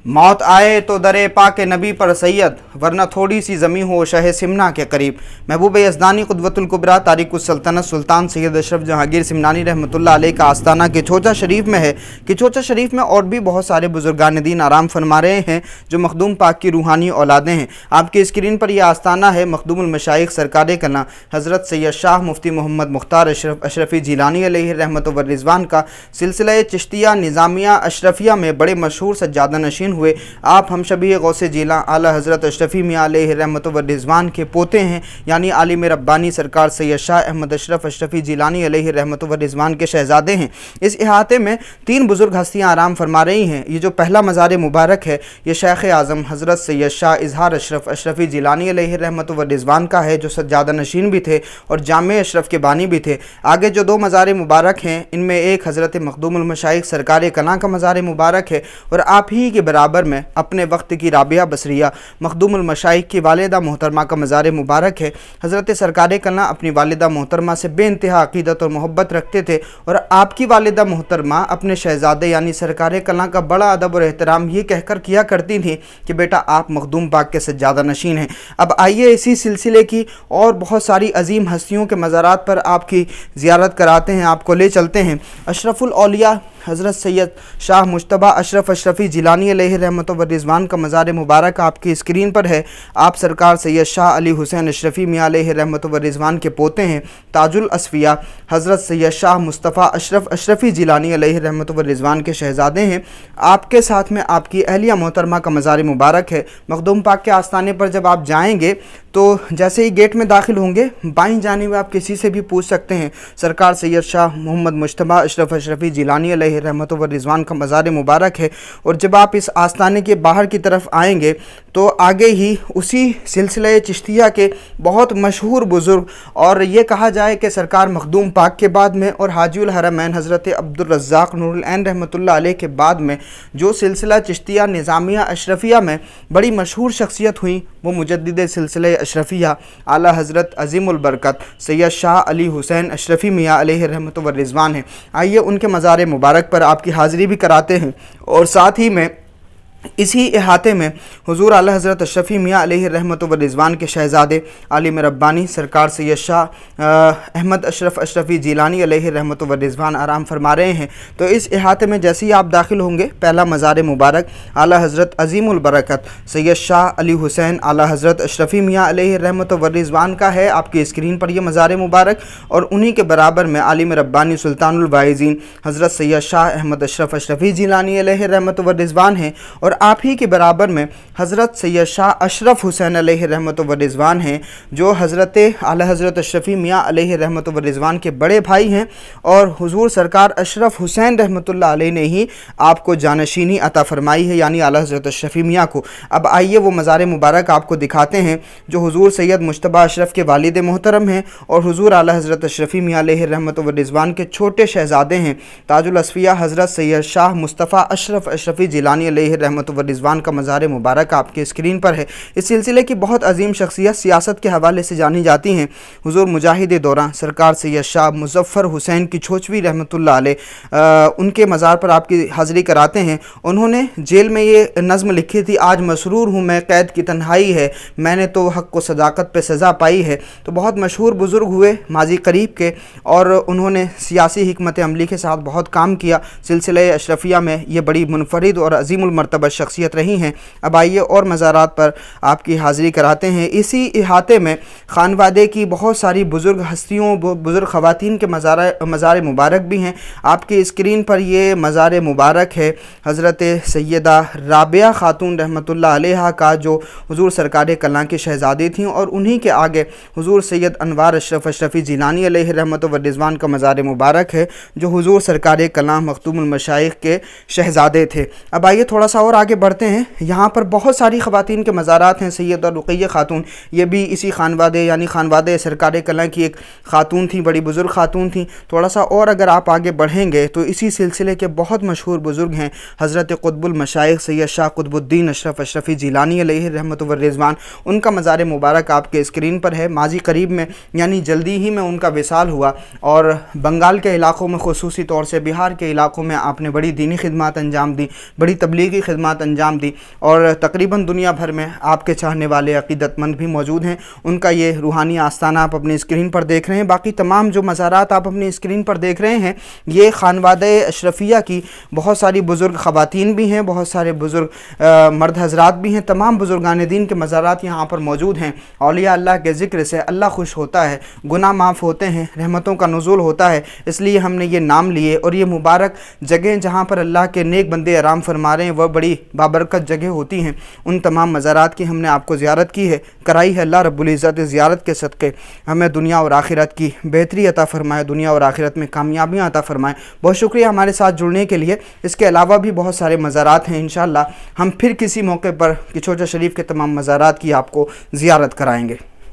मौत आए तो दरे पाक नबी पर सैयद, वरना थोड़ी सी ज़मीं हो शह सिमना के करीब। महबूब यज़दानी क़ुद्वतुल कुबरा तारिकुस सल्तनत सुल्तान सैयद अशरफ जहांगीर सिमनानी रहमतुल्लाह अलैह का आस्ताना किचोचा शरीफ में है। किचोचा शरीफ में और भी बहुत सारे बुजुर्गान दीन आराम फरमा रहे हैं जो मखदूम पाक की रूहानी औलादें हैं। आपकी स्क्रीन पर यह आस्ताना है मखदूमुल मशाइख सरकार कला हज़रत सैयद शाह मुफ्ती मोहम्मद मुख्तार अशरफी जिलानी अलैहि रहमत व रिज़वान का सिलसिला चिश्तिया निज़ामिया अशरफिया में बड़े मशहूर सज्जादा नशीन हुए। आप हम शबी गौसे जिला आला हज़रत अशरफी मियाँ अलैहि रहमत व रिज़वान के पोते हैं, यानी आलिम रब्बानी सरकार सैयद शाह अहमद अशरफ अशरफी जिलानी अलैहि रहमत व रिज़वान के शहज़ादे हैं। इस इहाते में तीन बुज़ुर्ग हस्तियाँ आराम फरमा रही हैं। ये जो पहला मज़ार मुबारक है ये शेख आज़म हज़रत सैयद शाह इज़हार अशरफ अशरफी जिलानी अलैहि रहमत व रिज़वान का है, जो सज्जादा नशीन भी थे और जामे अशरफ के बानी भी थे। आगे जो दो मज़ार मुबारक हैं इनमें एक हज़रत मखदूमुल मशाइख सरकार कला का मज़ार मुबारक है और आप ही के बराबर में अपने वक्त की राबिया बसरिया मखदूमुल मशाइख की वालिदा मोहतरमा का मज़ार मुबारक है। हज़रत सरकार कला अपनी वालिदा मोहतरमा से बेइंतहा अक़ीदत और मोहब्बत रखते थे और आपकी वालिदा मोहतरमा अपने शहज़ादे यानी सरकार कला का बड़ा अदब और एहतराम ये कहकर किया करती थी कि बेटा आप मखदूम पाक के सज्जादा नशीन हैं। अब आइए इसी सिलसिले की और बहुत सारी अजीम हस्तियों के मज़ारात पर आपकी ज़ियारत कराते हैं, आपको ले चलते हैं। अशरफुल औलिया हज़रत सैयद शाह मुश्तबा अशरफ अशरफी जिलानी अलैहि रहमत व रिज़वान का मज़ार मुबारक आपकी स्क्रीन पर है। आप सरकार सैयद शाह अली हुसैन अशरफी मियाँ अलैहि रहमत व रिज़वान के पोते हैं। ताजुल असफ़िया हज़रत सैयद शाह मुस्तफ़ा अशरफ अशरफी जिलानी अलैहि रहमत व रिज़वान के शहज़ादे हैं। आपके साथ में आपकी अहलिया मोहतरमा का मज़ार मुबारक है। मखदूम पाक के आस्ताने पर जब आप जाएंगे तो जैसे ही गेट में दाखिल होंगे बाईं जानिब आप किसी से भी पूछ सकते हैं सरकार सैयद शाह मोहम्मद मुश्तबा अशरफ अशरफी जिलानी अलैहि रहमत व रिज़वान का मज़ार मुबारक है। और जब आप इस आस्ताने के बाहर की तरफ आएंगे तो आगे ही उसी सिलसिले चिश्तिया के बहुत मशहूर बुज़ुर्ग और ये कहा जाए कि सरकार मखदूम पाक के बाद में और हाजीउल हरमैन हज़रत अब्दुल रज़्ज़ाक़ नूरुल ऐन रहमतुल्लाह अलैह के बाद में जो सिलसिला चिश्तिया निज़ामिया अशरफिया में बड़ी मशहूर शख्सियत हुई वो मुजद्दिद सिलसिले अशरफिया आला हज़रत अज़ीमुल बरकत सैयद शाह अली हुसैन अशरफी मियाँ अलैहि रहमत व रिज़वान हैं। आइए उनके मज़ार मुबारक पर आपकी हाज़िरी भी कराते हैं और साथ ही में इसी इहाते में हुज़ूर आला हज़रत अशरफी मियाँ अलैहि रहमत व रिज़वान के शहज़ादे आलिम रब्बानी सरकार सैयद शाह अहमद अशरफ अशरफी जिलानी अलैहि रहमत व रिज़वान आराम फरमा रहे हैं। तो इस इहाते में जैसे ही आप दाखिल होंगे पहला मज़ार मुबारक आला हज़रत अज़ीमुल बरकत सैयद शाह अली हुसैन आला हज़रत अशरफी मियाँ अलैहि रहमत व रिज़वान का है। आपकी स्क्रीन पर यह मज़ार मुबारक और उन्हीं के बराबर में आलिम रब्बानी सुल्तानुल वाइज़ीन हज़रत सैयद शाह अहमद अशरफ अशरफी जिलानी अलैहि रहमत व रिज़वान हैं और आप ही के बराबर में हज़रत सैयद शाह अशरफ हुसैन अलैहि रहमत व रिज़वान हैं जो हज़रत आला हज़रत अशरफी मियाँ अलैहि रहमत व रिज़वान के बड़े भाई हैं और हुज़ूर सरकार अशरफ हुसैन रहमतुल्लाह अलैह ने ही आपको जानशीनी अता फ़रमाई है, यानी आला हज़रत अशरफी मियाँ को। अब आइए वो मज़ार मुबारक आपको दिखाते हैं जो हुज़ूर सैयद मुश्तबा अशरफ के वालिद मोहतरम हैं और हुज़ूर आला हज़रत अशरफी मियाँ अलैहि रहमत व रिज़वान के छोटे शहज़ादे हैं। ताजुल असफ़िया हज़रत सैयद शाह मुस्तफ़ा अशरफ अशरफी जिलानी अलैहि रहमत व रिज़वान का मज़ार मुबारक आपके स्क्रीन पर है। इस सिलसिले की बहुत अजीम शख्सियत सियासत के हवाले से जानी जाती हैं। हुज़ूर मुजाहिद दौरान सरकार सैयद शाह मुज़फ़्फ़र हुसैन की छोचवी रहमतुल्लाह अलैह उनके मज़ार पर आपकी हाज़िरी कराते हैं। उन्होंने जेल में ये नज़्म लिखी थी, आज मसरूर हूँ मैं कैद की तन्हाई है, मैंने तो हक़ को सदाकत पे सज़ा पाई है। तो बहुत मशहूर बुज़ुर्ग हुए माजी करीब के और उन्होंने सियासी हिकमत अमली के साथ बहुत काम किया। सिलसिले अशरफिया में ये बड़ी मुनफरिद और अज़ीमुल मर्तबा शख्सियत रही हैं। अब आइए और मज़ारात पर आपकी हाज़िरी कराते हैं। इसी इहाते में ख़ानवादे की बहुत सारी बुज़ुर्ग हस्तियों बुज़ुर्ग ख़वातीन के मज़ार मुबारक भी हैं। आपकी स्क्रीन पर ये मज़ार मुबारक है हज़रत सैयदा राबिया ख़ातून रहमतुल्लाह अलैहा का जो हुज़ूर सरकार कला की शहज़ादी थीं और उन्हीं के आगे हुज़ूर सैयद अनवार अशरफ अशरफी जिलानी अलैहि रहमत व रिज़वान का मज़ार मुबारक है जो हुज़ूर सरकार कला मखदूमुल मशाइख के शहज़ादे थे। अब आइए थोड़ा सा और आगे बढ़ते हैं। यहाँ पर बहुत सारी ख़वातीन के मज़ारात हैं। सैयदा रुक़ैया ख़ातून ये भी इसी ख़ानवादे यानी ख़ानवादे सरकार कला की एक ख़ातून थी, बड़ी बुज़ुर्ग ख़ातून थी। थोड़ा सा और अगर आप आगे बढ़ेंगे तो इसी सिलसिले के बहुत मशहूर बुज़ुर्ग हैं हज़रत क़ुतबुल मशाइख़ सैयद शाह क़ुतबुद्दीन अशरफ अशरफी जिलानी अलैहि रहमत व रिज़वान, उनका मज़ार मुबारक आपके स्क्रीन पर है। माजी करीब में यानी जल्दी ही में उनका विसाल हुआ और बंगाल के इलाक़ों में ख़ुसूसी तौर से बिहार के इलाक़ों में आपने बड़ी दीनी खिदमत अंजाम दी, बड़ी तबलीगी खिदमत खिदमत अंजाम दी, और तकरीबन दुनिया भर में आपके चाहने वाले अक़ीदतमंद भी मौजूद हैं। उनका ये रूहानी आस्थाना आप अपनी स्क्रीन पर देख रहे हैं। बाकी तमाम जो मज़ारात आप अपनी स्क्रीन पर देख रहे हैं, ये ख़ानवादे अशरफिया की बहुत सारी बुज़ुर्ग ख़वातीन भी हैं, बहुत सारे बुज़ुर्ग मर्द हज़रात भी हैं। तमाम बुज़ुर्गान दीन के मज़ारात यहाँ पर मौजूद हैं। औलिया अल्लाह के ज़िक्र से अल्लाह खुश होता है, गुनाह माफ़ होते हैं, रहमतों का नुज़ूल होता है। इसलिए हमने ये नाम लिए, और ये मुबारक जगह जहाँ पर अल्लाह के नेक बंदे आराम फरमा रहे हैं, वह बड़ी बाबरकत जगह होती हैं। उन तमाम मज़ारात की हमने आपको ज़ियारत की है, कराई है। अल्लाह रब्बुल इज़्ज़त ज़ियारत के सदक़े हमें दुनिया और आखिरत की बेहतरी अता फ़रमाए, दुनिया और आखिरत में कामयाबियाँ अता फ़रमाए। बहुत शुक्रिया हमारे साथ जुड़ने के लिए। इसके अलावा भी बहुत सारे मज़ारात हैं, इंशाअल्लाह हम फिर किसी मौके पर किचौजा शरीफ के तमाम मज़ारात की आपको ज़ियारत कराएँगे।